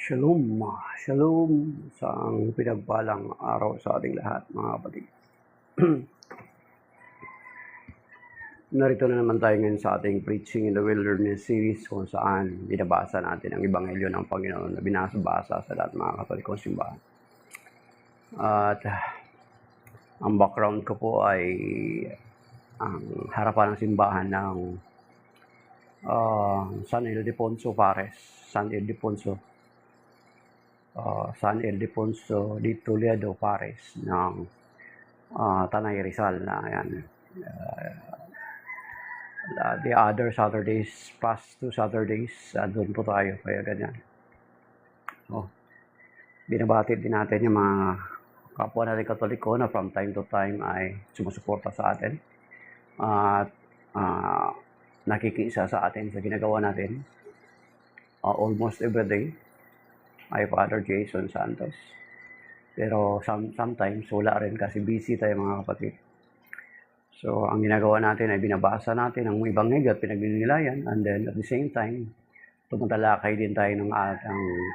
Shalom, shalom sa ang pinagpalang araw sa ating lahat, mga kapatid. Narito na naman tayo ngayon sa ating Preaching in the Wilderness series kung saan binabasa natin ang Ebanghelyo ng Panginoon na binasa sa lahat mga Katolikong simbahan. At ang background ko po ay ang harapan ng simbahan ng San Ildefonso Pares, San Ildefonso di Toledo Pares ng Tanay Rizal na yan. The other Saturdays, past 2 Saturdays, doon po tayo, kaya ganyan. Binabatid din natin yung mga kapwa natin Katoliko na from time to time ay sumusuporta sa atin at nakikisa sa atin sa ginagawa natin almost every day ay Father Jason Santos. Pero sometimes wala rin kasi busy tayo mga kapatid. So ang ginagawa natin ay binabasa natin ang Ebanghelyo at pinagninilayan, and then at the same time tumatalakay din tayo ng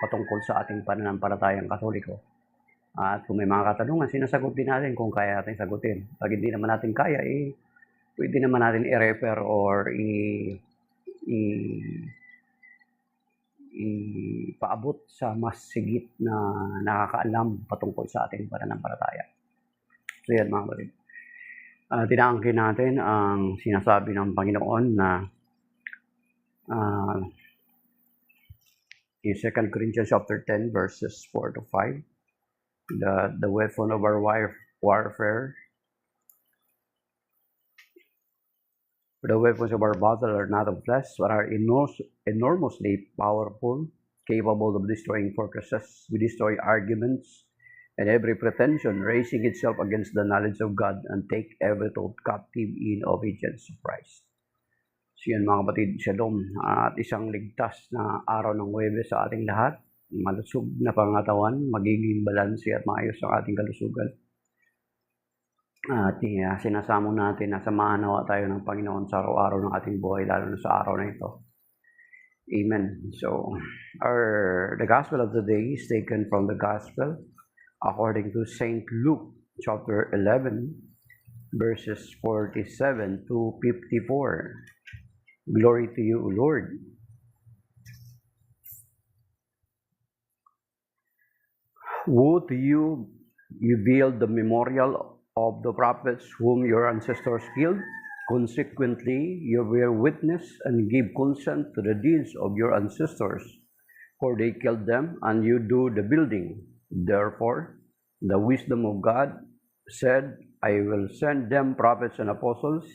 patungkol sa ating pananampalatayang Katoliko. At kung may mga katanungan, sinasagot din natin kung kaya natin sagutin. Pag hindi naman natin kaya, pwede naman natin i-refer or ipaabot sa mas sigit na nakakaalam patungkol sa ating pananampalataya. So yan mga kapatid. Tinaangkin natin ang sinasabi ng Panginoon na in 2 Corinthians chapter 10 verses 4 to 5, the weapon of our warfare, the weapons of our battle are not of flesh, but are enormously powerful, capable of destroying fortresses. We destroy arguments and every pretension raising itself against the knowledge of God, and take every thought captive in obedience to Christ. So yan mga kapatid, shalom. At isang ligtas na araw ng Huwebes sa ating lahat. Malusog na pangatawan, magiging balanse at maayos ang ating kalusugan. At sinasamo natin na samahan nawa tayo ng Panginoon sa araw-araw ng ating buhay, lalo na sa araw na ito. Amen. So, the Gospel of the day is taken from the Gospel according to St. Luke chapter 11, verses 47 to 54. Glory to you, Lord. Woe to you, you build the memorial of the prophets whom your ancestors killed. Consequently, you bear witness and give consent to the deeds of your ancestors, for they killed them, and you do the building. Therefore, the wisdom of God said, I will send them prophets and apostles.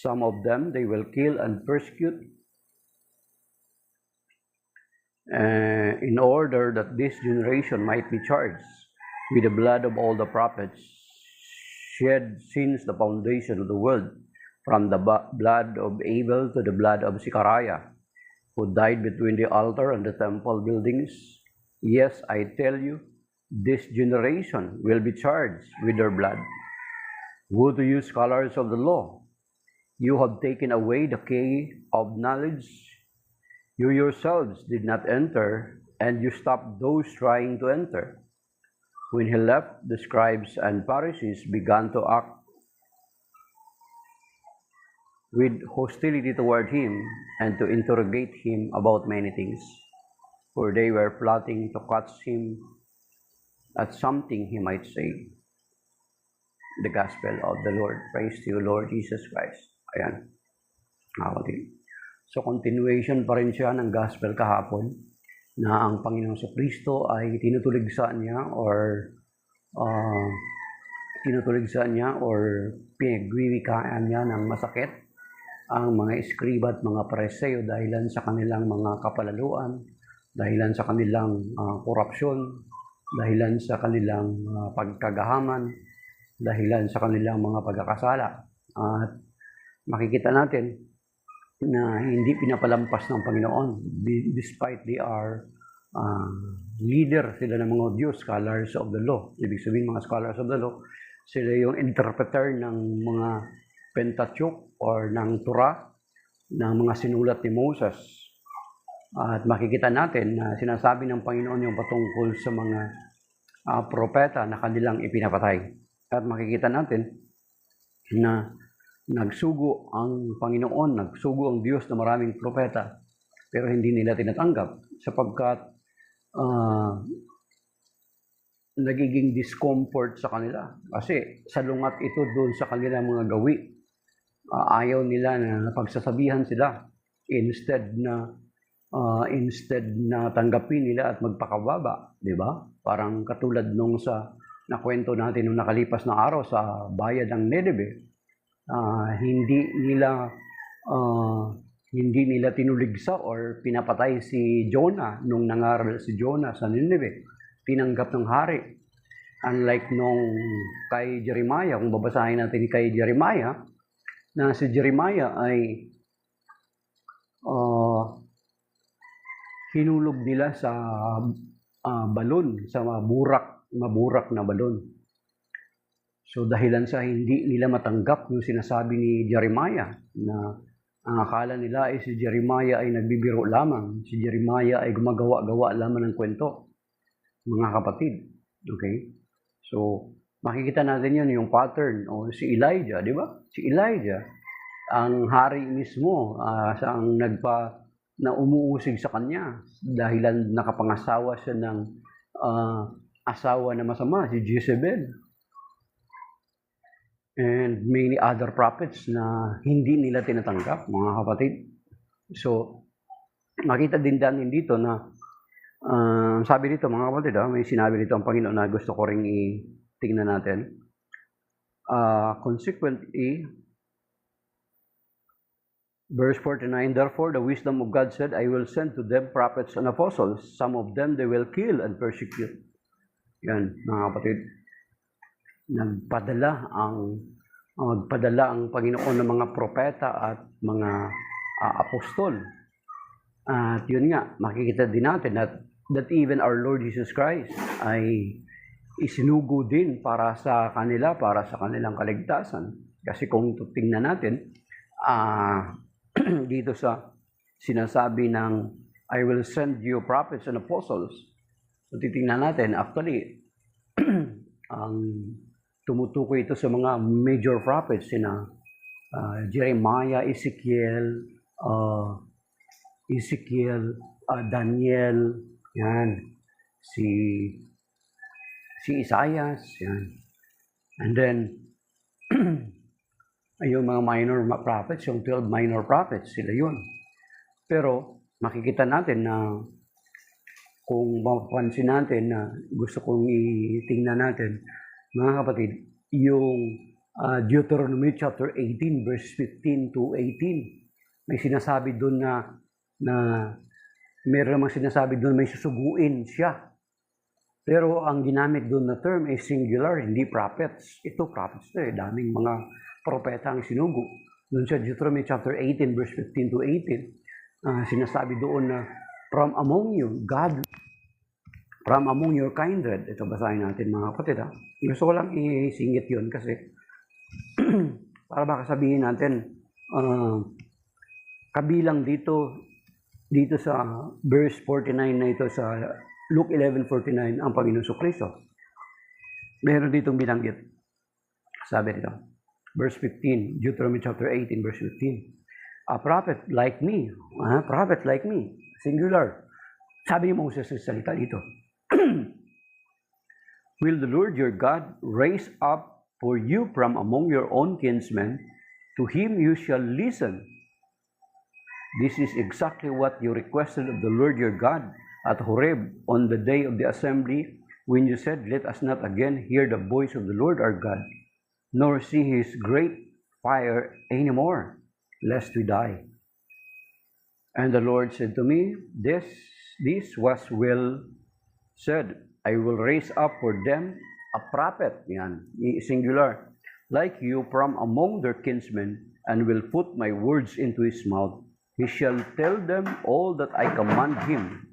Some of them they will kill and persecute, in order that this generation might be charged with the blood of all the prophets shed since the foundation of the world, from the blood of Abel to the blood of Zechariah, who died between the altar and the temple buildings. Yes, I tell you, this generation will be charged with their blood. Woe to you, scholars of the law! You have taken away the key of knowledge. You yourselves did not enter, and you stopped those trying to enter. When he left, the scribes and Pharisees began to act with hostility toward him and to interrogate him about many things, for they were plotting to catch him at something he might say. The Gospel of the Lord. Praise to you, Lord Jesus Christ. Ayan. So, continuation pa rin siya ng Gospel kahapon na ang Panginoong Kristo ay tinutuligsa niya or pinagwiwikaan niya ng masakit ang mga eskriba at mga pariseo dahilan sa kanilang mga kapalaluan, dahilan sa kanilang korupsyon, dahilan sa kanilang pagkagahaman, dahilan sa kanilang mga pagkakasala. At makikita natin na hindi pinapalampas ng Panginoon despite they are leader sila ng mga Diyos, scholars of the law. Ibig sabihin mga scholars of the law, sila yung interpreter ng mga Pentateuch or ng Torah, ng mga sinulat ni Moses. At makikita natin na sinasabi ng Panginoon yung patungkol sa mga propeta na kanilang ipinapatay. At makikita natin na nagsugo ang Panginoon, nagsugo ang Diyos na maraming propeta, pero hindi nila tinatanggap sapagkat nagiging discomfort sa kanila. Kasi salungat ito doon sa kanilang mga gawi. Ayaw nila na pagsasabihan sila instead na tanggapin nila at magpakababa, di ba? Parang katulad nung sa nakwento natin nung nakalipas na araw sa bayan ng Nineveh, hindi nila tinuligsa or pinapatay si Jonah nung nangaral si Jonah sa Nineveh. Tinanggap ng hari. Unlike nung kay Jeremiah, kung babasahin natin kay Jeremiah, na si Jeremiah ay hinulog nila sa balon, sa maburak na balon. So dahilan sa hindi nila matanggap yung sinasabi ni Jeremiah na ang akala nila ay si Jeremiah ay nagbibiro lamang, si Jeremiah ay gumagawa-gawa lamang ng kwento, mga kapatid. Okay? So makikita natin yun, yung pattern, o si Elijah, di ba? Si Elijah, ang hari mismo, ang na umuusig sa kanya dahilan nakapangasawa siya ng asawa na masama, si Jezebel. And many other prophets na hindi nila tinatanggap, mga kapatid. So, makita din natin dito na sabi dito, mga kapatid, may sinabi dito ang Panginoon na gusto ko ring tingnan natin. Consequently, verse 49, therefore the wisdom of God said, I will send to them prophets and apostles. Some of them they will kill and persecute. Yan, mga kapatid. Nagpadala ang Panginoon ng mga propeta at mga apostol. At yun nga, makikita din natin that even our Lord Jesus Christ ay isinugo din para sa kanila, para sa kanilang kaligtasan. Kasi kung tingnan natin, dito sa sinasabi ng I will send you prophets and apostles. So titingnan natin, actually, ang tumutukoy ito sa mga major prophets, sina Jeremiah, Ezekiel, Daniel, yan, si Isaiah, yan. And then, yung mga minor prophets, yung 12 minor prophets, sila yun. Pero makikita natin na kung mapapansin natin na gusto kong itingnan natin, mga kapatid, yung Deuteronomy chapter 18 verse 15 to 18, may sinasabi doon na meron namang sinasabi doon may susuguin siya. Pero ang ginamit doon na term ay singular, hindi prophets. Ito prophets to daming mga propeta ang sinugo. Doon sa Deuteronomy chapter 18 verse 15 to 18, sinasabi doon na from among you, God, from among your kindred. Ito basahin natin, mga kapatid. Gusto ko lang isingit yun kasi para baka sabihin natin, kabilang dito sa verse 49 na ito sa Luke 11:49 ang Panginoon Kristo. Meron ditong binanggit. Sabi dito, verse 15, Deuteronomy chapter 18, verse 15. A prophet like me, singular. Sabi ni Moses sa salita dito, will the Lord your God raise up for you from among your own kinsmen, to him you shall listen. This is exactly what you requested of the Lord your God at Horeb on the day of the assembly, when you said, let us not again hear the voice of the Lord our God, nor see his great fire anymore, lest we die. And the Lord said to me, this was well said. I will raise up for them a prophet, yan, singular, like you from among their kinsmen, and will put my words into his mouth. He shall tell them all that I command him.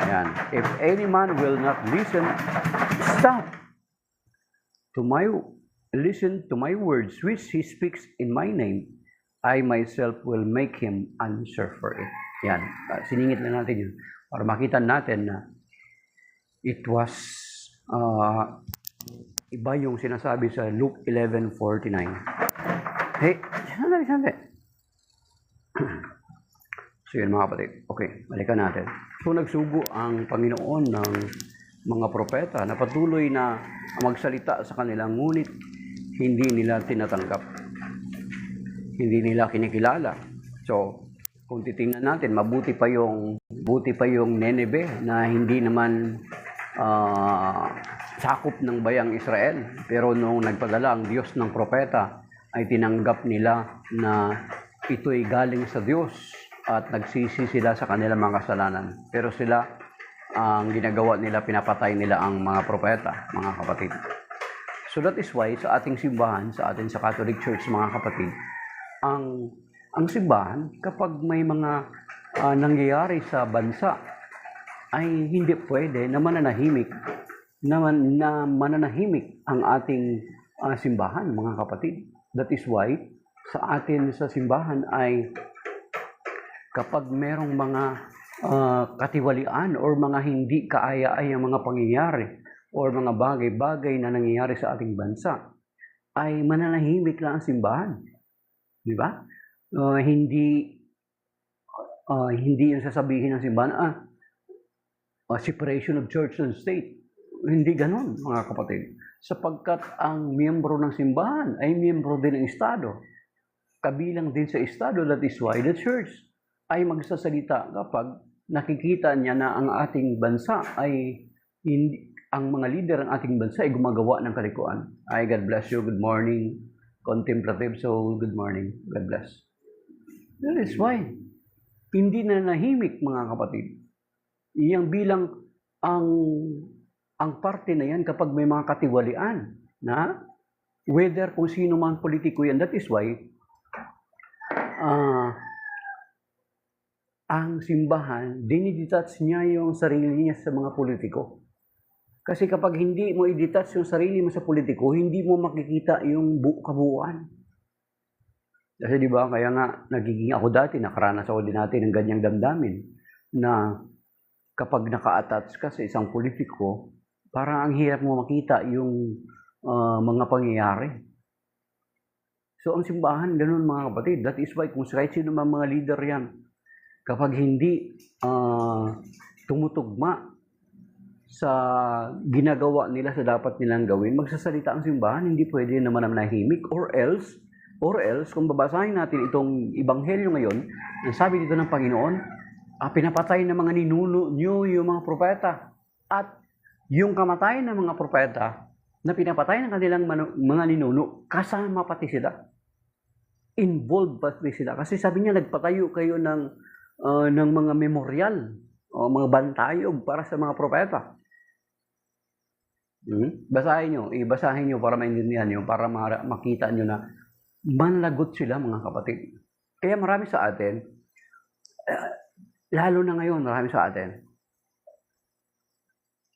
Yan. If any man will not listen to my words which he speaks in my name, I myself will make him answer for it. Yan, siningit lang natin yun para makita natin na it was iba yung sinasabi sa Luke 11:49. Hey, sandali. So yun mga kapatid. Okay, balikan natin. So nagsugo ang Panginoon ng mga propeta na patuloy na magsalita sa kanila, ngunit hindi nila tinatanggap. Hindi nila kinikilala. So, kung titingnan natin, buti pa yung Nineveh na hindi naman sakop ng bayang Israel. Pero nung nagpadala ang Diyos ng propeta, ay tinanggap nila na ito'y galing sa Diyos at nagsisi sila sa kanilang mga kasalanan. Pero sila, ang ginagawa nila, pinapatay nila ang mga propeta, mga kapatid. So that is why sa ating simbahan, sa atin sa Catholic Church, mga kapatid, ang simbahan, kapag may mga nangyayari sa bansa, ay hindi pwede na mananahimik ang ating simbahan, mga kapatid. That is why sa atin sa simbahan ay kapag merong mga katiwalian or mga hindi kaaya-ayang mga pangyayari or mga bagay-bagay na nangyayari sa ating bansa, ay mananahimik lang ang simbahan. Di ba? Hindi yung sasabihin ng simbahan, separation of church and state. Hindi ganon, mga kapatid. Sapagkat ang miyembro ng simbahan ay miyembro din ng Estado. Kabilang din sa Estado, that is why the church ay magsasalita kapag nakikita niya na ang ating bansa ay ang mga leader ng ating bansa ay gumagawa ng kalikuan. Ay, God bless you. Good morning, contemplative soul. Good morning. God bless. That is why hindi na nahimik, mga kapatid. Iyang bilang ang parte na yan kapag may mga katiwalian na whether kung sino man politiko yan. That is why ang simbahan, dinidetach niya yung sarili niya sa mga politiko. Kasi kapag hindi mo i-detach yung sarili mo sa politiko, hindi mo makikita yung kabuuan. Kasi di ba, kaya nga nagiging ako dati, nakaranas ako din natin ng ganyang damdamin na kapag naka-attach ka sa isang politiko, parang ang hirap mo makita yung mga pangyayari. So ang simbahan, ganun mga kapatid. That is why kung kahit sino mga leader yan, kapag hindi tumutugma sa ginagawa nila sa dapat nilang gawin, magsasalita ang simbahan, hindi pwede naman manahimik. Or else, kung babasahin natin itong ebanghelyo ngayon, ang sabi dito ng Panginoon, pinapatay ng mga ninuno nyo yung mga propeta. At yung kamatayan ng mga propeta na pinapatay ng kanilang mga ninuno, kasama pati sila. Involved pati sila. Kasi sabi niya, nagpatayo kayo ng mga memorial o mga bantayog para sa mga propeta. Basahin nyo para maintindihan nyo, para makita nyo na manlagot sila, mga kapatid. Kaya marami sa atin, lalo na ngayon, marami sa atin,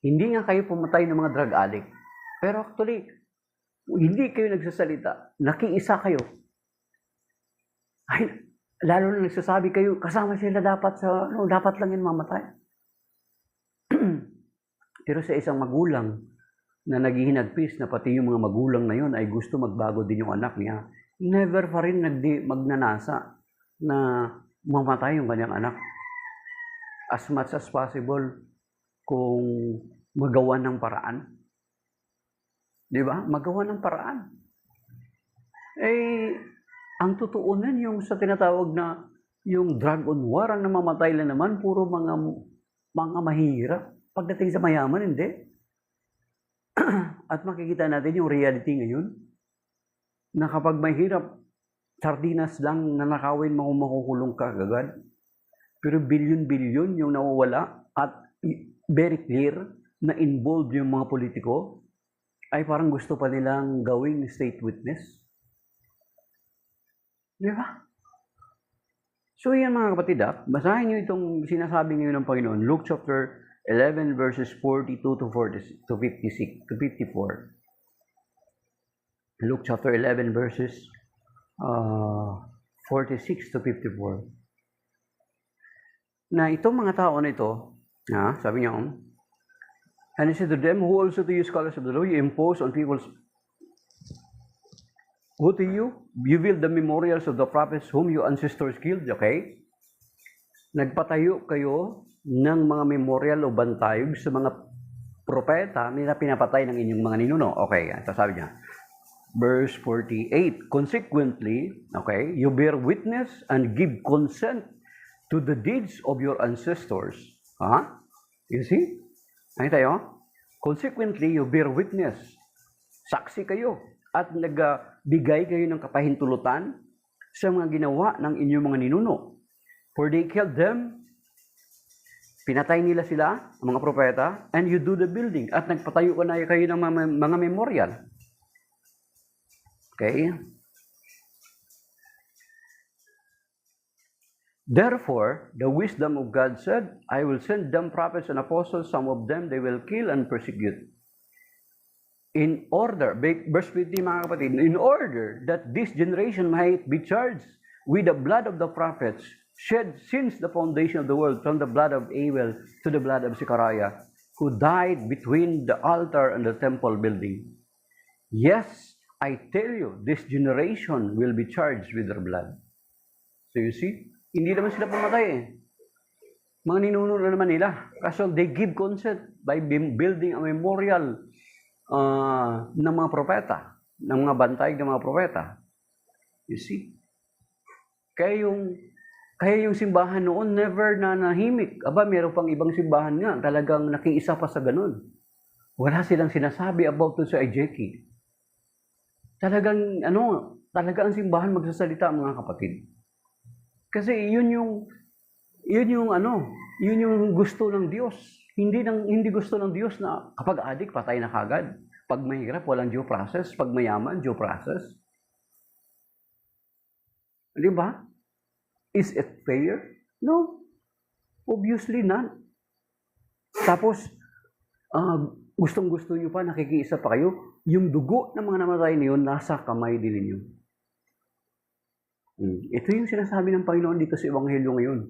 hindi nga kayo pumatay ng mga drug addict. Pero actually, hindi kayo nagsasalita, nakiisa kayo. Ay, lalo na nagsasabi kayo, kasama sila dapat lang yun mamatay. Pero sa isang magulang na naghihinagpis na pati yung mga magulang na yun ay gusto magbago din yung anak niya, never pa rin magnanasa na mamatay yung kanyang anak. As much as possible, kung magawa ng paraan. Di ba? Magawa ng paraan. Ang totoo nun yung sa tinatawag na yung drug on war, ang namamatay lang naman, puro mga mahirap. Pagdating sa mayaman, hindi. At makikita natin yung reality ngayon, na kapag mahirap, sardinas lang nanakawin mo, makukulong ka agad. Pero bilyon-bilyon yung nawawala at very clear na involved yung mga politiko, ay parang gusto pa nilang gawing state witness. Di ba? So yan mga kapatid, basahin nyo itong sinasabi ngayon ng Panginoon, Luke chapter 11 verses 42 to 56 to 54. Luke chapter 11 verses 46 to 54. Na itong mga tao na ito, sabi niya, and he said to them, who also to you scholars of the law, you impose on people's, who to you build the memorials of the prophets whom your ancestors killed, okay? Nagpatayo kayo ng mga memorial o bantayog sa mga propeta na pinapatay ng inyong mga ninuno. Okay, ito sabi niya. Verse 48, consequently, okay, you bear witness and give consent to the deeds of your ancestors. You see? Ano tayo? Consequently, you bear witness. Saksi kayo at nagbigay kayo ng kapahintulutan sa mga ginawa ng inyong mga ninuno. For they killed them, pinatay nila sila, ang mga propeta, and you do the building. At nagpatayo na kayo ng mga memorial. Okay? Therefore, the wisdom of God said, I will send them prophets and apostles, some of them they will kill and persecute. In order, verse 50 mga kapatid, in order that this generation might be charged with the blood of the prophets, shed since the foundation of the world, from the blood of Abel to the blood of Zechariah, who died between the altar and the temple building. Yes, I tell you, this generation will be charged with their blood. So you see, hindi naman sila pumatay Mga ninuno na naman nila. Kaso they give consent by building a memorial ng mga propeta, ng mga bantay ng mga propeta. You see? Kaya yung simbahan noon never na nahimik. Aba, meron pang ibang simbahan nga, talagang nakiisa pa sa ganun. Wala silang sinasabi about to sa Ejeki. Talagang ang simbahan magsasalita, mga kapatid. Kasi yun yung gusto ng Diyos. Hindi gusto ng Diyos na kapag adik, patay na kagad. Pag mahirap, walang due process. Pag mayaman, due process. Di ba? Is it fair? No. Obviously not. Tapos, gustong-gusto nyo pa, nakikiisa pa kayo, yung dugo ng mga namatay niyon, nasa kamay din ninyo. Ito yung sinasabi ng Panginoon dito sa Ebanghelyo ngayon.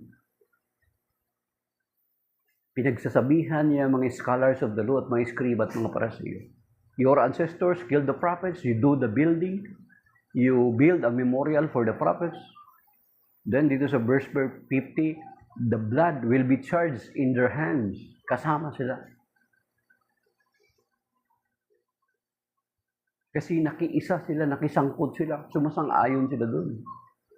Pinagsasabihan niya mga scholars of the law at mga scriba at mga Paraseo. Your ancestors killed the prophets, you do the building, you build a memorial for the prophets. Then dito sa verse 50, the blood will be charged in their hands. Kasama sila. Kasi nakiisa sila, nakisangkot sila, sumasang-ayon sila doon.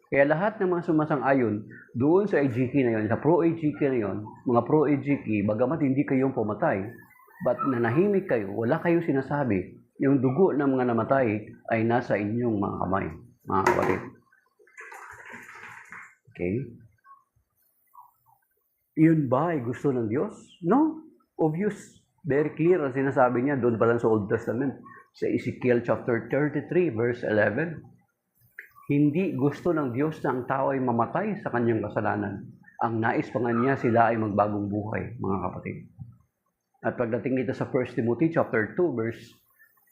Kaya lahat ng mga sumasang-ayon doon sa Ejeki na yon, sa pro-Ejeki na yon, mga pro-Ejeki, bagamat hindi kayong pumatay, but nanahimik kayo, wala kayo sinasabi, yung dugo ng mga namatay ay nasa inyong mga kamay, mga kapatid. Okay? Yun ba ay gusto ng Diyos? No. Obvious. Very clear ang sinasabi niya doon pa lang sa Old Testament. Sa Ezekiel chapter 33, verse 11. Hindi gusto ng Diyos na ang tao ay mamatay sa kanyang kasalanan. Ang nais pa nga niya, sila ay magbagong buhay, mga kapatid. At pagdating dito sa 1 Timothy chapter 2, verse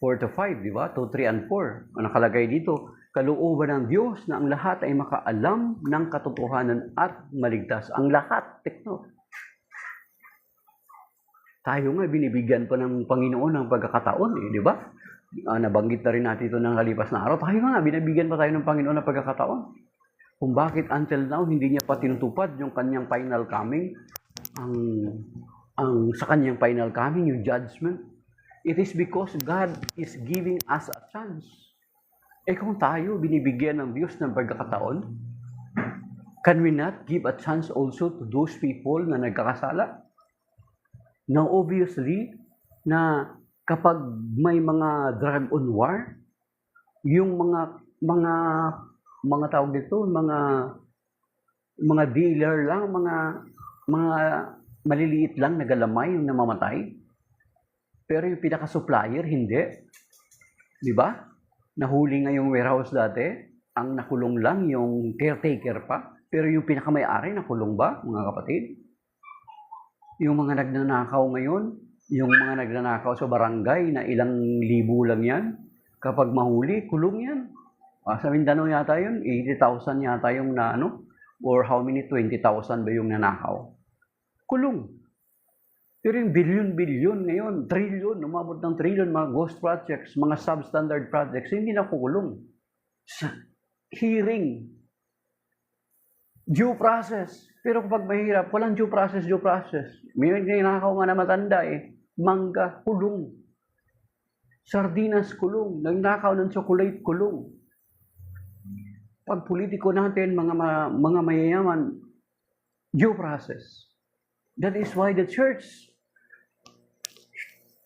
4 to 5, di ba? 2, 3, and 4. Ang nakalagay dito, kalooban ng Diyos na ang lahat ay makaalam ng katotohanan at maligtas. Ang lahat, tekno. Tayo nga, binibigyan pa ng Panginoon ng pagkakataon, di ba? Nabanggit na rin natin ito ng kalipas na araw. Tayo nga, binibigyan pa tayo ng Panginoon ng pagkakataon. Kung bakit until now, hindi niya pa tinutupad yung kanyang final coming, sa kanyang final coming, yung judgment. It is because God is giving us a chance. Kung tayo, binibigyan ng Diyos ng pagkakataon, can we not give a chance also to those people na nagkakasala? Now, obviously, na kapag may mga drug on war, yung mga tawag dito, mga dealer lang, mga maliliit lang na galamay yung namamatay. Pero yung pinaka-supplier, hindi. Di ba? Nahuli nga yung warehouse dati, ang nakulong lang yung caretaker pa. Pero yung pinaka-may-ari, nakulong ba, mga kapatid? Yung mga nagnanakaw ngayon, yung mga nagnanakaw sa barangay na ilang libo lang yan, kapag mahuli, kulong yan. Sa Mindanao yata yun, 80,000 yata yung na ano, or how many, 20,000 ba yung nanakaw? Kulong. Pero yung billion-billion ngayon, trillion, umabot ng trillion, mga ghost projects, mga substandard projects, hindi na kukulong. Hearing, due process. Pero kapag mahirap, walang due process. May nanakaw nga na matanda mangga, kulong. Sardinas, kulong. Nagnakaw ng chocolate, kulong. Pag politiko natin, mga mayayaman, due process. That is why the church,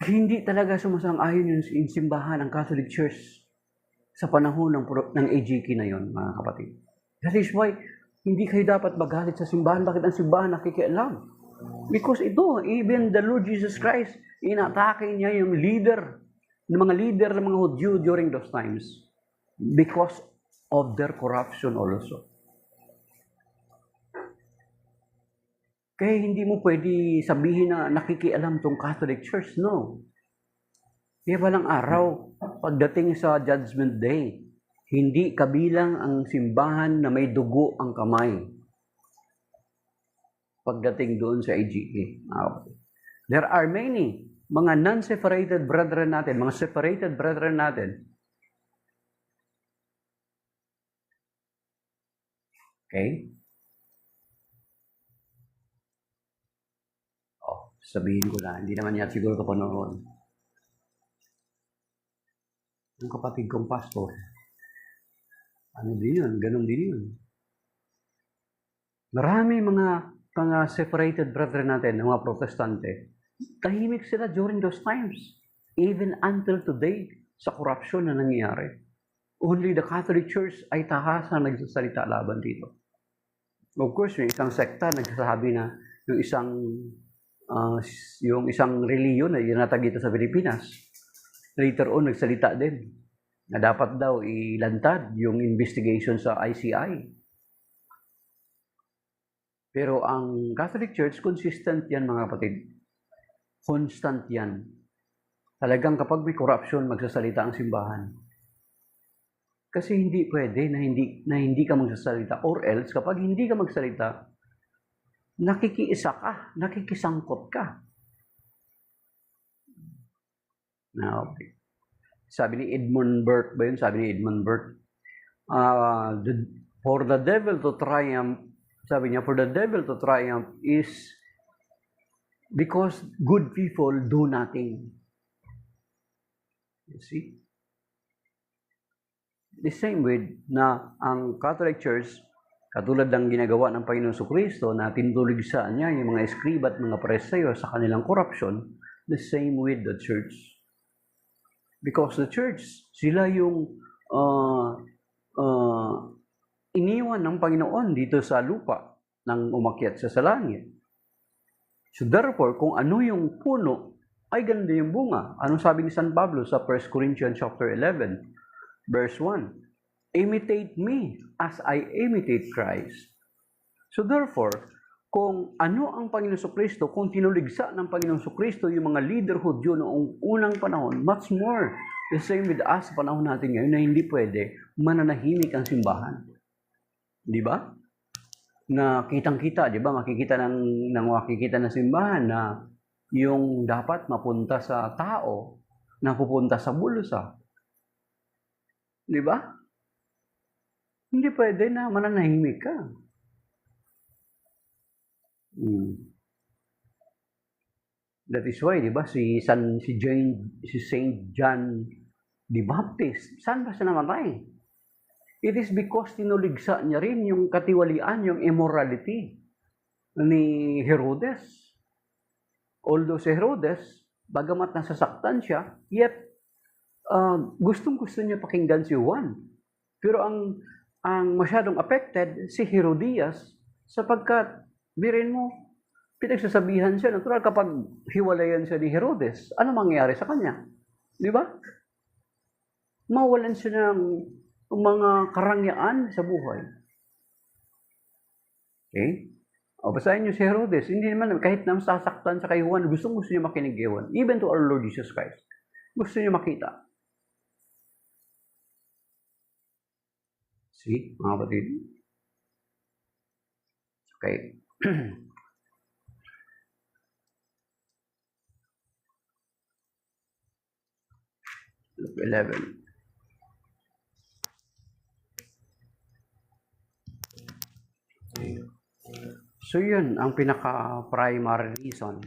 hindi talaga sumasang-ayon yung simbahan ng Catholic Church sa panahon ng AGK na yon, mga kapatid. That is why hindi kayo dapat magalit sa simbahan. Bakit ang simbahan nakikialam? Because even the Lord Jesus Christ, inatake niya yung mga leader ng mga Hudyo during those times because of their corruption also. Kaya hindi mo pwede sabihin na nakikialam tong Catholic Church, no. Kaya walang araw, pagdating sa Judgment Day, hindi kabilang ang simbahan na may dugo ang kamay. Pagdating doon sa AGK. There are many mga non-separated brethren natin, mga separated brethren natin. Okay? Sabihin ko na, hindi naman niya siguro ito panonood. Yung kapatid kong pastor, ano din yun, ganun din yun. Marami mga separated brethren natin, mga protestante, tahimik sila during those times, even until today, sa corruption na nangyayari. Only the Catholic Church ay tahasan nagsasalita laban dito. Of course, yung isang sekta nagsasabi na yung isang reliyon na itinatag dito sa Pilipinas, later on nagsalita din na dapat daw ilantad yung investigation sa ICI. Pero ang Catholic Church, consistent yan mga kapatid. Constant yan. Talagang kapag may corruption, magsasalita ang simbahan. Kasi hindi pwede na hindi ka magsasalita. Or else, kapag hindi ka magsalita, nakikiisa ka, nakikisangkot ka. Now, sabi ni Edmund Burke ba yun? Sabi ni Edmund Burke, for the devil to triumph, sabi niya, for the devil to triumph is because good people do nothing. You see? The same way na ang Catholic Church, katulad ng ginagawa ng Panginoon Jesucristo na tinutuligsaan niya yung mga eskriba at mga pareseyo sa kanilang corruption, the same with the church. Because the church, sila yung iniwan ng Panginoon dito sa lupa nang umakyat sa langit. So therefore, kung ano yung puno, ay ganda yung bunga. Anong sabi ni San Pablo sa 1 Corinthians chapter 11, verse 1? Imitate me as I imitate Christ. So therefore, kung ano ang Panginoon Jesucristo, kung tinuligsa ng Panginoon Jesucristo yung mga leader Hudyo noong unang panahon, much more the same with us sa panahon natin ngayon na hindi pwede mananahimik ang simbahan. Di ba? Na kitang-kita, di ba? Makikita ng simbahan na yung dapat mapunta sa tao, na pupunta sa bulsa. Di ba? Hindi pwede na mananahimik ka. That is why, di ba, si Saint John the Baptist, saan ba siya namatay? It is because tinuligsa niya rin yung katiwalian, yung immorality ni Herodes. Although si Herodes, bagamat nasasaktan siya, yet gustong-gusto niya pakinggan si Juan. Pero ang masyadong affected si Herodias sapagkat birin mo, pinagsasabihan siya. Natural kapag hiwalayan siya ni Herodes, ano mangyayari sa kanya? Di ba? Mawalan siya ng mga karangyaan sa buhay. Okay? O, basahin niyo si Herodes. Hindi naman, kahit na sasaktan sa kay Juan, gusto niya makinig kay Juan. Even to our Lord Jesus Christ. Gusto niya makita. See, mga kapatid? Okay. Luke 11. So yun ang pinaka-primary reason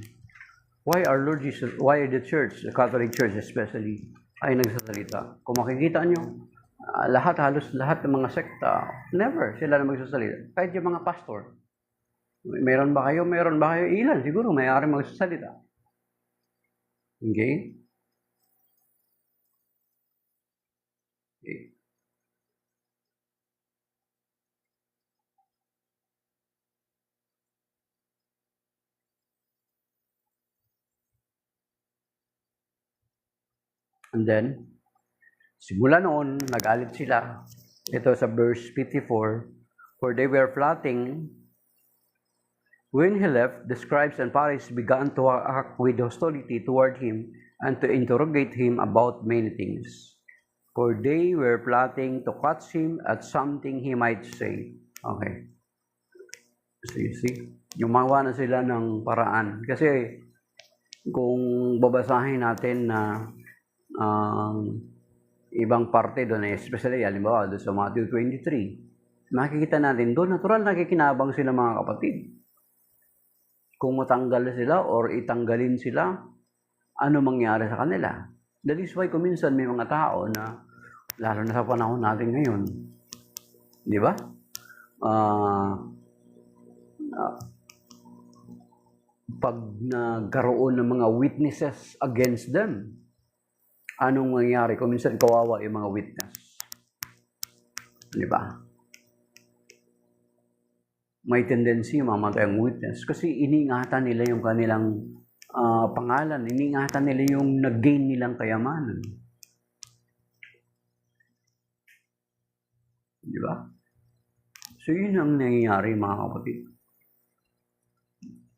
why our Lord Jesus, why the church, the Catholic Church especially, ay nagsasalita. Kung makikita nyo, halos lahat ng mga sekta, never sila na magsasalita. Kahit yung mga pastor, meron ba kayo? Ilan? Siguro may-ari magsasalita. Okay? Okay. And then, simula noon, nagalit sila. Ito sa verse 54, for they were plotting. When he left, the scribes and Pharisees began to act with hostility toward him and to interrogate him about many things. For they were plotting to catch him at something he might say. Okay. So you see, gumawa na sila ng paraan. Kasi kung babasahin natin na ibang parte doon, especially halimbawa doon sa Matthew 23, makikita natin doon, natural nakikinabang sila mga kapatid. Kung matanggal sila or itanggalin sila, ano mangyari sa kanila? That is why kuminsan may mga tao na, lalo na sa panahon natin ngayon, di ba? Pag nagkaroon ng mga witnesses against them, anong mangyayari? Kung minsan kawawa yung mga witness. Di ba? May tendency mamatay ang witness kasi iniingatan nila yung kanilang pangalan. Iniingatan nila yung nag-gain nilang kayamanan. Di ba? So yun ang nangyayari mga kapatid.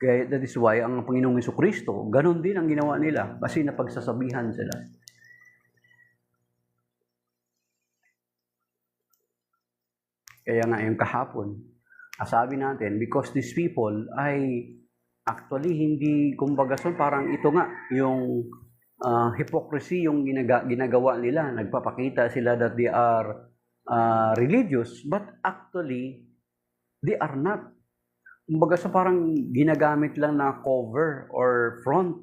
Kaya that is why ang Panginoong Jesucristo, ganun din ang ginawa nila kasi napagsasabihan sila. Kaya nga yung kahapon, sabi natin, because these people ay actually hindi, kumbaga parang ito nga, yung hypocrisy yung ginagawa nila. Nagpapakita sila that they are religious, but actually, they are not. Kumbaga parang ginagamit lang na cover or front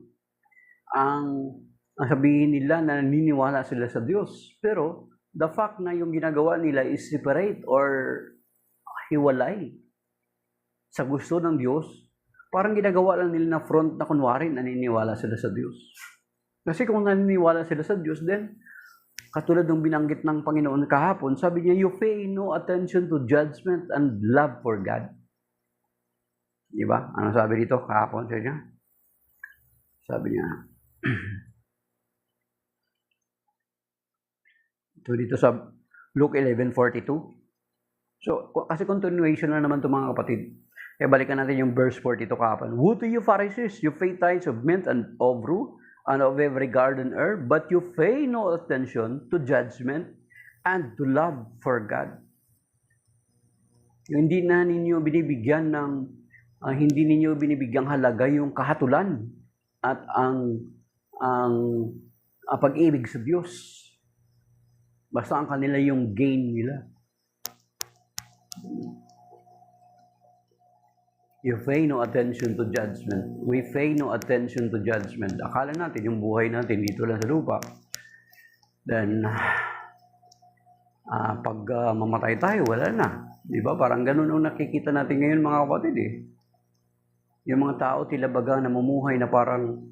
ang sabihin nila na naniniwala sila sa Diyos. Pero, the fact na yung ginagawa nila is separate or hiwalay sa gusto ng Diyos, parang ginagawa lang nila na front na kunwari naniniwala sila sa Diyos. Kasi kung naniniwala sila sa Diyos, then, katulad ng binanggit ng Panginoon kahapon, sabi niya, you pay no attention to judgment and love for God. Diba? Ano sabi dito kahapon sa niya? Sabi niya, ito dito sa Luke 11:42. So, kasi continuation na naman ito mga kapatid. Kaya balikan natin yung verse 42 kahapon. Woe to you Pharisees, you pay tithes of mint and of rue, and of every garden herb, but you pay no attention to judgment and to love for God. Yung hindi ninyo binibigyang halaga yung kahatulan at ang pag-ibig sa Diyos. Basta ang kanila yung gain nila. You pay no attention to judgment. We pay no attention to judgment. Akala natin yung buhay natin dito lang sa lupa. Then, pag mamatay tayo, wala na. Diba? Parang ganun ang nakikita natin ngayon mga kapatid eh. Yung mga tao tila baga namumuhay na parang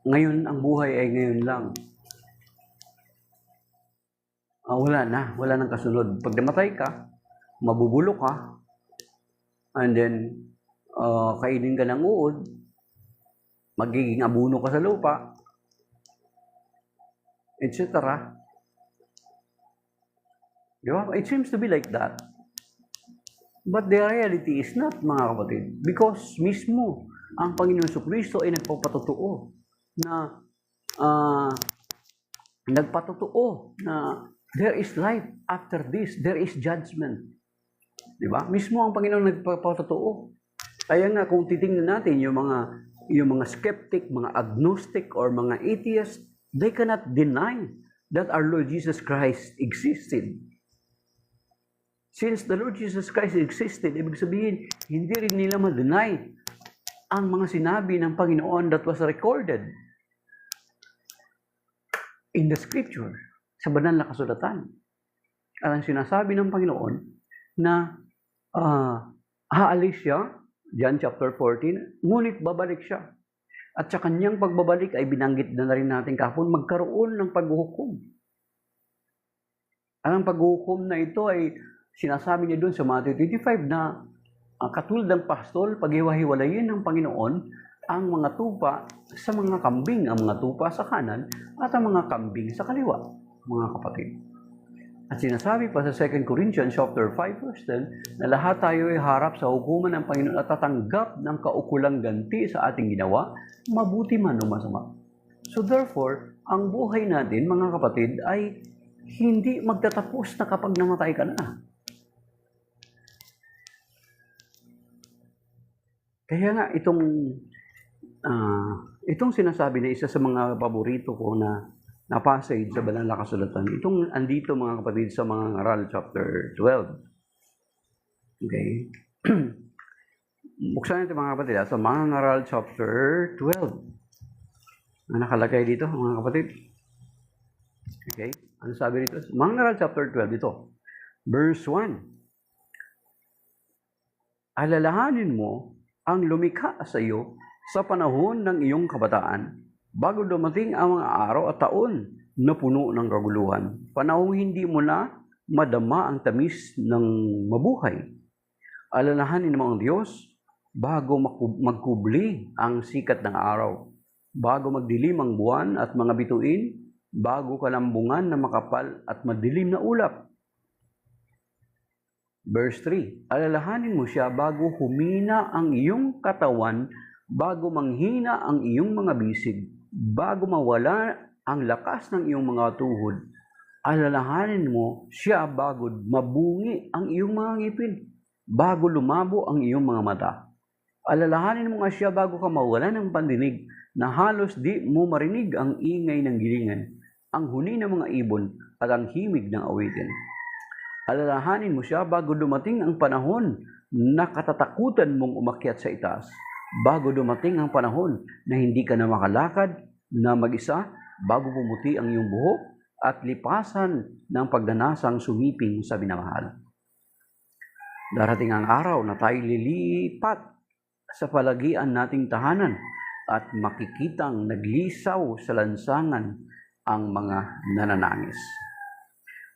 ngayon ang buhay ay ngayon lang. Wala nang kasunod. Pag namatay ka, mabubulok ka, and then kainin ka ng uod, magiging abuno ka sa lupa, etc. Diba? It seems to be like that. But the reality is not, mga kapatid. Because mismo, ang Panginoon Jesucristo ay nagpapatotoo na there is life after this, there is judgment. Diba? Mismo ang Panginoon nagpapatotoo. Kaya nga kung titingnan natin yung mga skeptic, mga agnostic, or mga atheist, they cannot deny that our Lord Jesus Christ existed. Since the Lord Jesus Christ existed, ibig sabihin, hindi rin nila ma-deny ang mga sinabi ng Panginoon that was recorded in the Scripture, sa banal na kasulatan. At ang sinasabi ng Panginoon na aalis siya, John chapter 14, ngunit babalik siya. At sa kanyang pagbabalik ay binanggit na rin natin kahapon, magkaroon ng paghuhukom. Ang paghuhukom na ito ay sinasabi niya doon sa Matthew 25 na katulad ng pastol, paghiwa-hiwalayin ng Panginoon ang mga tupa sa mga kambing, ang mga tupa sa kanan at ang mga kambing sa kaliwa, mga kapatid. At sinasabi pa sa 2 Corinthians chapter 5 verse 10 na lahat tayo ay harap sa hukuman ng Panginoon at tatanggap ng kaukulang ganti sa ating ginawa, mabuti man o masama. So therefore, ang buhay natin, mga kapatid, ay hindi magtatapos na kapag namatay ka na. Kaya nga, itong sinasabi na isa sa mga paborito ko na passage sa banal na kasulatan, itong andito mga kapatid sa mga ngaral chapter 12. Okay? Buksan natin mga kapatid sa mga ngaral chapter 12. Ang nakalagay dito mga kapatid. Okay? Ano sabi dito? Mga ngaral chapter 12 dito. Verse 1. Alalahanin mo ang lumikha sa iyo sa panahon ng iyong kabataan, bago dumating ang mga araw at taon na puno ng kaguluhan. Panahong hindi mo na madama ang tamis ng mabuhay. Alalahanin mo ang Diyos bago magkubli ang sikat ng araw, bago magdilim ang buwan at mga bituin, bago kalambungan na makapal at madilim na ulap. Verse 3, alalahanin mo siya bago humina ang iyong katawan, bago manghina ang iyong mga bisig, bago mawala ang lakas ng iyong mga tuhod. Alalahanin mo siya bago mabungi ang iyong mga ngipin, bago lumabo ang iyong mga mata. Alalahanin mo nga siya bago ka mawala ng pandinig, na halos di mo marinig ang ingay ng gilingan, ang huni ng mga ibon at ang himig ng awitin. Alalahanin mo siya bago dumating ang panahon na katatakutan mong umakyat sa itaas, bago dumating ang panahon na hindi ka na makalakad na mag-isa, bago pumuti ang iyong buhok at lipasan ng pagnanasang sumiping sa minamahal. Darating ang araw na tayo lilipat sa palagian nating tahanan at makikitang naglisaw sa lansangan ang mga nananangis.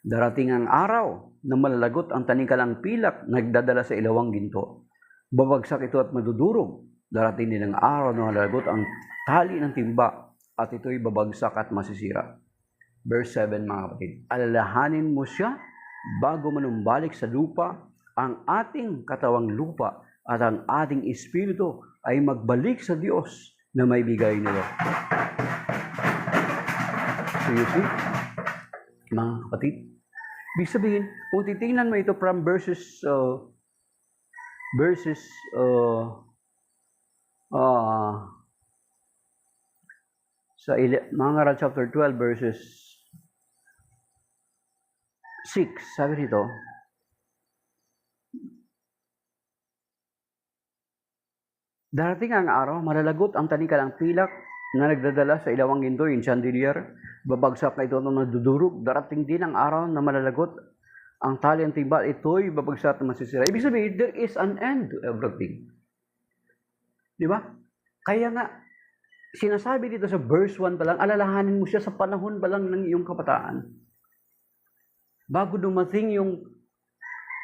Darating ang araw na malalagot ang tanikalang pilak na nagdadala sa ilawang ginto. Babagsak ito at madudurog. Darating din ang araw na malalagot ang tali ng timba at ito'y babagsak at masisira. Verse 7 mga kapatid. Alalahanin mo siya bago manumbalik sa lupa ang ating katawang lupa at ang ating espiritu ay magbalik sa Diyos na may bigay nito. So you see, mga kapatid, ibig sabihin, kung titingnan mo ito from sa mga ngaral chapter 12 verses 6, sabi nito, darating ang araw, malalagot ang tanikalang pilak na nagdadala sa ilawang ginto, yung chandelier, babagsak na ito nung nadudurog. Darating din ang araw na malalagot ang tali ang timba, ito'y babagsak na masisira. Ibig sabihin, there is an end to everything. Di ba? Kaya nga, sinasabi dito sa verse 1 pa lang, alalahanin mo siya sa panahon pa lang ng iyong kabataan. Bago dumating yung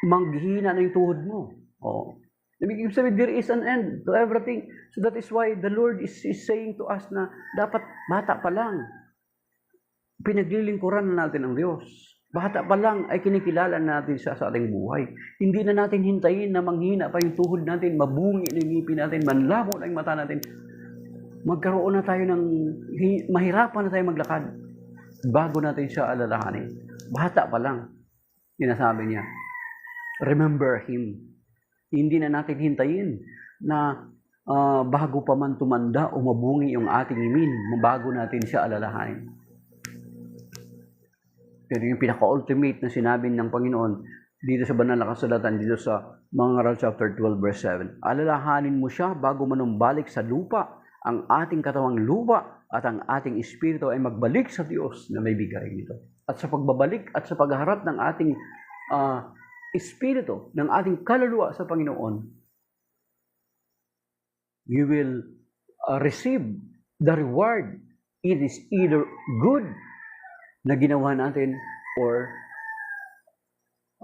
manghihina na yung tuhod mo. Oh. Ibig sabihin, there is an end to everything. So that is why the Lord is saying to us na dapat bata pa lang, pinaglilingkuran na natin ang Diyos. Bata pa lang ay kinikilala natin siya sa ating buhay. Hindi na natin hintayin na manghina pa yung tuhod natin, mabungi na yung ngipin natin, manlabo na yung mata natin. Magkaroon na tayo ng, mahirapan na tayo maglakad bago natin siya alalahanin. bata pa lang, sinasabi niya, remember Him. Hindi na natin hintayin na bago pa man tumanda o mabungi yung ating imin, bago natin siya alalahanin. Pero yung pinaka-ultimate na sinabi ng Panginoon, dito sa banal na kasulatan, dito sa Mga Ngaral chapter 12 verse 7, alalahanin mo siya bago manumbalik sa lupa, ang ating katawang lupa at ang ating espiritu ay magbalik sa Diyos na may bigay nito. At sa pagbabalik at sa pagharap ng ating espiritu, ng ating kaluluwa sa Panginoon, you will receive the reward. It is either good na ginawa natin or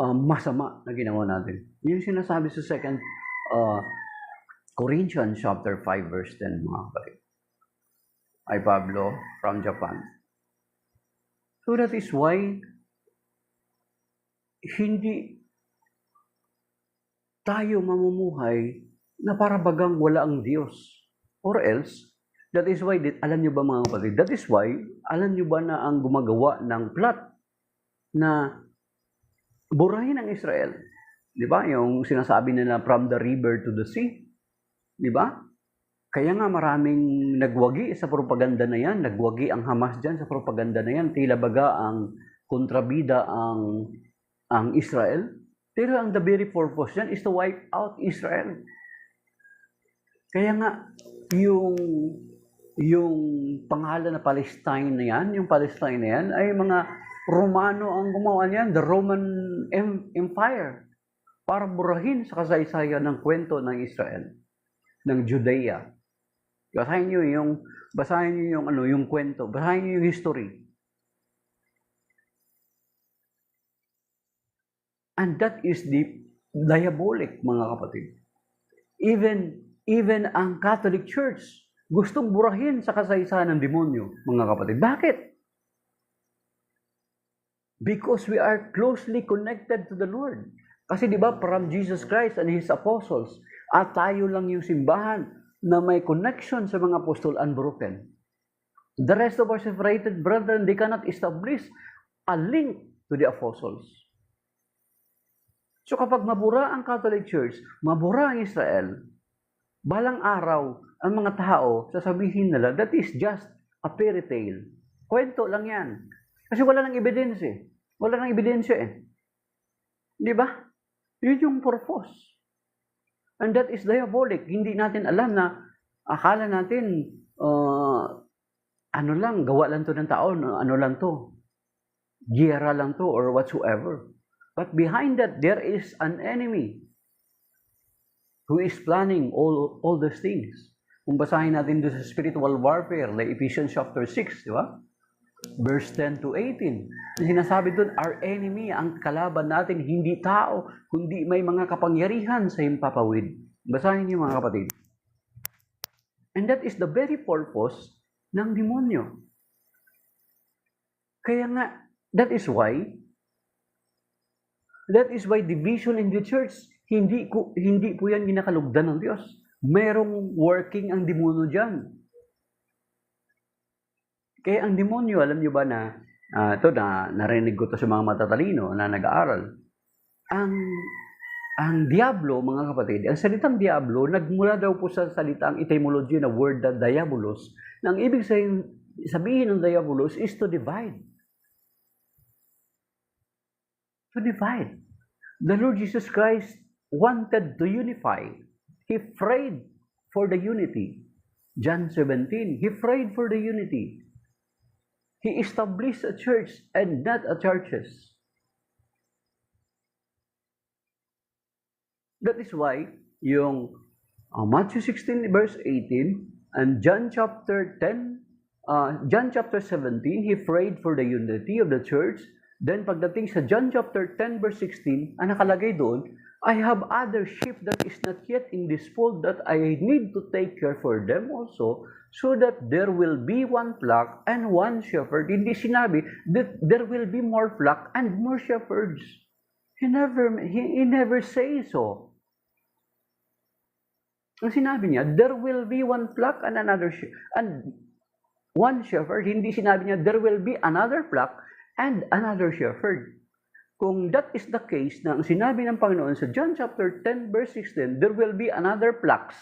masama na ginawa natin. Yung sinasabi sa 2 Corinthians chapter 5 verse 10, mga kapatid. Ay Pablo from Japan. So that is why hindi tayo mamumuhay na para bagang wala ang Diyos. Or else, that is why, alam nyo ba mga kapatid, that is why, alam nyo ba na ang gumagawa ng plot na burahin ang Israel? Di ba? Yung sinasabi nila from the river to the sea. Di ba? Kaya nga maraming nagwagi sa propaganda na yan, nagwagi ang Hamas dyan sa propaganda na yan, tila baga ang kontrabida ang Israel. Pero ang the very purpose yan is to wipe out Israel. Kaya nga, yung pangalan na Palestine na yan, yung Palestine na yan, ay mga Romano ang gumawa niyan, the Roman Empire, para burahin sa kasaysayan ng kwento ng Israel, ng Judea. Basahin niyo yung kwento, basahin niyo yung history. And that is the diabolic, mga kapatid. Even ang Catholic Church gustong burahin sa kasaysayan ng demonyo, mga kapatid. Bakit? Because we are closely connected to the Lord. Kasi di ba, from Jesus Christ and His apostles, at tayo lang yung simbahan na may connection sa mga apostol unbroken. The rest of our separated brethren, they cannot establish a link to the apostles. So kapag mabura ang Catholic Church, mabura ang Israel, balang araw, ang mga tao, sasabihin nila, that is just a fairy tale. Kwento lang yan. Kasi wala nang ebidensya. Wala nang ebidensya eh. Di ba? Yun yung purpose. And that is diabolic. Hindi natin alam na akala natin, gawa lang to ng taon, ano lang to, giyera lang to, or whatsoever. But behind that, there is an enemy who is planning all those things. Kung basahin natin doon sa spiritual warfare, like Ephesians chapter 6, di ba? Verse 10 to 18. Sinasabi doon, our enemy, ang kalaban natin, hindi tao, kundi may mga kapangyarihan sa himpapawid. Basahin niyo mga kapatid. And that is the very purpose ng demonyo. Kaya nga, that is why division in the church, hindi po yan ginakalugdan ng Diyos. Merong working ang demonyo dyan. Kaya ang demonyo, alam nyo ba na, ito na narinig ko to sa mga matatalino na nag-aaral, ang diablo, mga kapatid, ang salitang diablo, nagmula daw po sa salitang etymology na word na diabolos, na ang ibig sabihin ng diabolos is to divide. To divide. The Lord Jesus Christ wanted to unify. He prayed for the unity. John 17, He prayed for the unity. He established a church and not a churches. That is why yung Matthew 16 verse 18 and John chapter 17, He prayed for the unity of the church. Then pagdating sa John chapter 10 verse 16, ang nakalagay doon, I have other sheep that is not yet in this fold that I need to take care for them also, so that there will be one flock and one shepherd. Hindi sinabi that there will be more flock and more shepherds. He never says so. Ang sinabi niya, there will be one flock and another and one shepherd. Hindi sinabi niya, there will be another flock and another shepherd. Kung that is the case na ang sinabi ng Panginoon sa John chapter 10 verse 16, there will be another flocks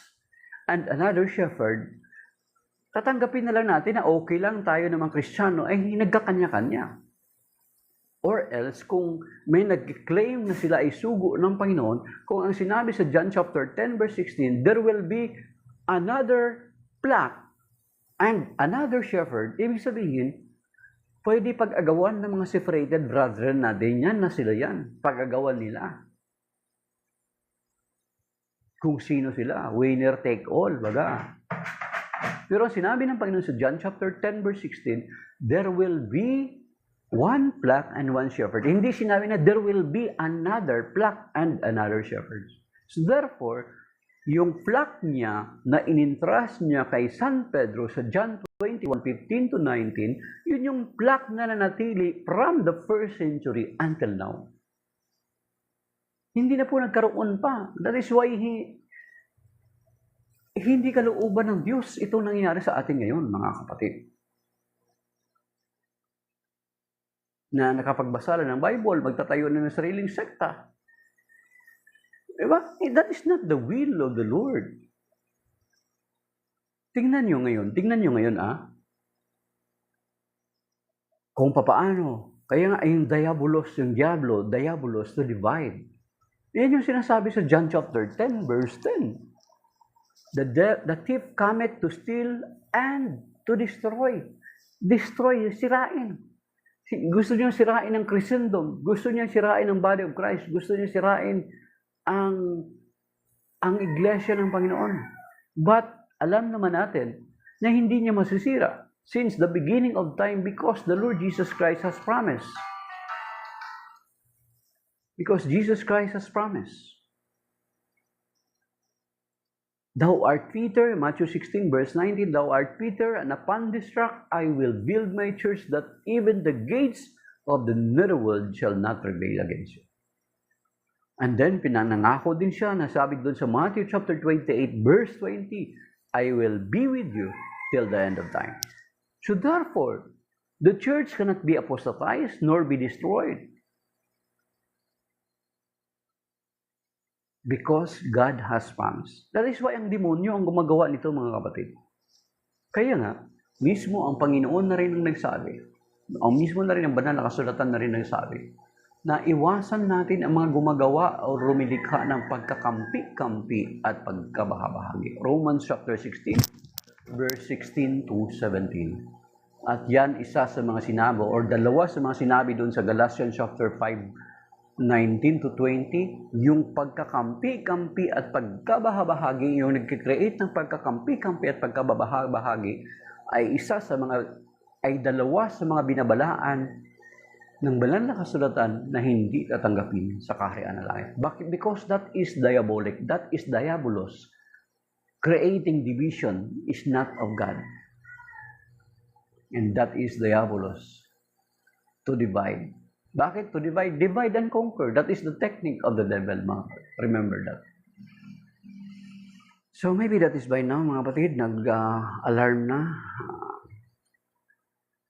and another shepherd, tatanggapin na lang natin na okay lang tayo ng mga Kristiyano ay nagkakanya-kanya. Or else, kung may nag-claim na sila ay sugo ng Panginoon, kung ang sinabi sa John chapter 10 verse 16, there will be another flock and another shepherd, ibig sabihin, pwede pag-agawan ng mga separated brethren natin, yan na sila yan, pag-agawan nila. Kung sino sila, winner take all, baga. Pero sinabi ng Panginoon sa John chapter 10 verse 16, there will be one flock and one shepherd. Hindi sinabi na there will be another flock and another shepherd. So therefore, yung flock niya na inintrust niya kay San Pedro sa John 21:15 to 19, yun yung flock na nanatili from the first century until now. Hindi na po nagkaroon pa. That is why hindi kalooban ng Diyos itong nangyayari sa atin ngayon, mga kapatid. Na nakapagbasa ng Bible, magtatayo na ng sariling sekta. Diba? That is not the will of the Lord. Tingnan nyo ngayon, kung papaano, kaya nga yung diabolos to divide. Yan yung sinasabi sa John chapter 10, verse 10. The thief cometh to steal and to destroy. Destroy, sirain. Gusto niya sirain ang Christendom. Gusto niya sirain ang body of Christ. Gusto niya sirain ang iglesia ng Panginoon. But alam naman natin na hindi niya masisira since the beginning of time because the Lord Jesus Christ has promised. Because Jesus Christ has promised. Thou art Peter, Matthew 16 verse 19, thou art Peter, and upon this rock I will build my church, that even the gates of the netherworld shall not prevail against you. And then, pinanangako din siya, nasabi doon sa Matthew chapter 28 verse 20, I will be with you till the end of time. So therefore, the church cannot be apostatized nor be destroyed. Because God has promised. That is why ang demonyo ang gumagawa nito, mga kapatid. Kaya nga, mismo ang Panginoon na rin ang nagsabi, ang mismo na rin ang banal na kasulatan na rin nagsabi, na iwasan natin ang mga gumagawa o rumilikha ng pagkakampi-kampi at pagkabahabahagi. Romans chapter 16, verse 16 to 17. At yan isa sa mga sinabi, or dalawa sa mga sinabi doon sa Galatians chapter 5, 19 to 20, yung pagkakampi-kampi at pagkabahabahagi, yung nagkikreate ng pagkakampi-kampi at pagkabahabahagi, ay dalawa sa mga binabalaan ng banal na kasulatan na hindi tatanggapin sa kaharian ng langit. Bakit? Because that is diabolic, that is diabolos. Creating division is not of God. And that is diabolos, to divide. Bakit? To divide. Divide and conquer. That is the technique of the devil. Remember that. So maybe that is by now, mga kapatid, nag-alarm na.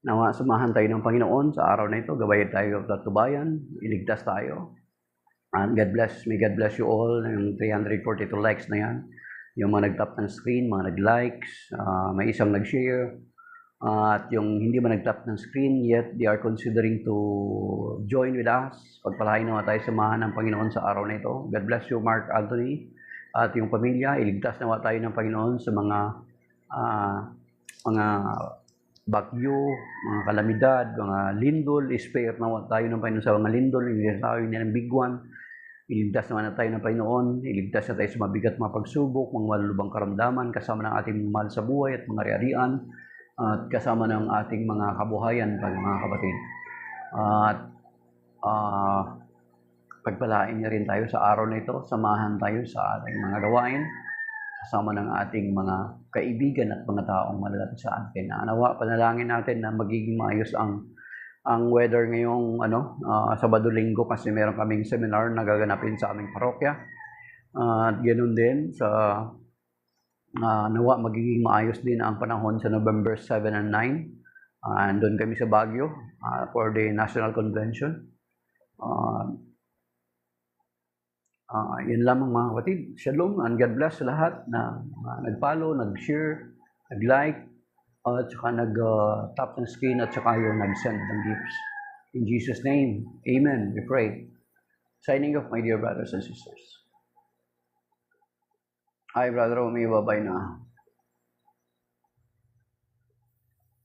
Nawa, sumahan tayo ng Panginoon sa araw na ito. Gabayan tayo at tubayan. Iligtas tayo. And God bless. May God bless you all. Yung 342 likes na yan. Yung mga nag-tap ng screen, mga nag-likes, may isang nag-share. At yung hindi man nag-tap ng screen yet, they are considering to join with us. Pagpalain naman tayo samahan ng Panginoon sa araw na ito. God bless you, Mark Anthony. At yung pamilya, iligtas naman tayo ng Panginoon sa mga bagyo, mga kalamidad, mga lindol. Spare naman tayo ng Panginoon sa mga lindol. Iligtas tayo ng big one. Iligtas naman tayo ng Panginoon. Iligtas na tayo sa mabigat mga pagsubok, mga malulubang karamdaman, kasama ng ating mahal sa buhay at mga ari-arian. At kasama ng ating mga kabuhayan, mga kapatid. At pagpalain niya rin tayo sa araw na ito. Samahan tayo sa ating mga gawain. Kasama ng ating mga kaibigan at mga taong malalapit sa atin. Nawa, panalangin natin na magiging maayos ang weather ngayong Sabado-Linggo kasi meron kaming seminar na gaganapin sa aming parokya. At ganoon din sa nawa magiging maayos din ang panahon sa November 7 and 9. Andun kami sa Baguio for the National Convention. Yun lamang mga kapatid. Shalom and God bless sa lahat na nag-follow, nag-share, nag-like, at saka nag-tap ng screen at saka yung nag-send ng gifts. In Jesus' name, Amen. We pray. Signing off, my dear brothers and sisters. Hi, Brother Romeo. Bye-bye na.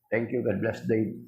Thank you. God bless, Dave.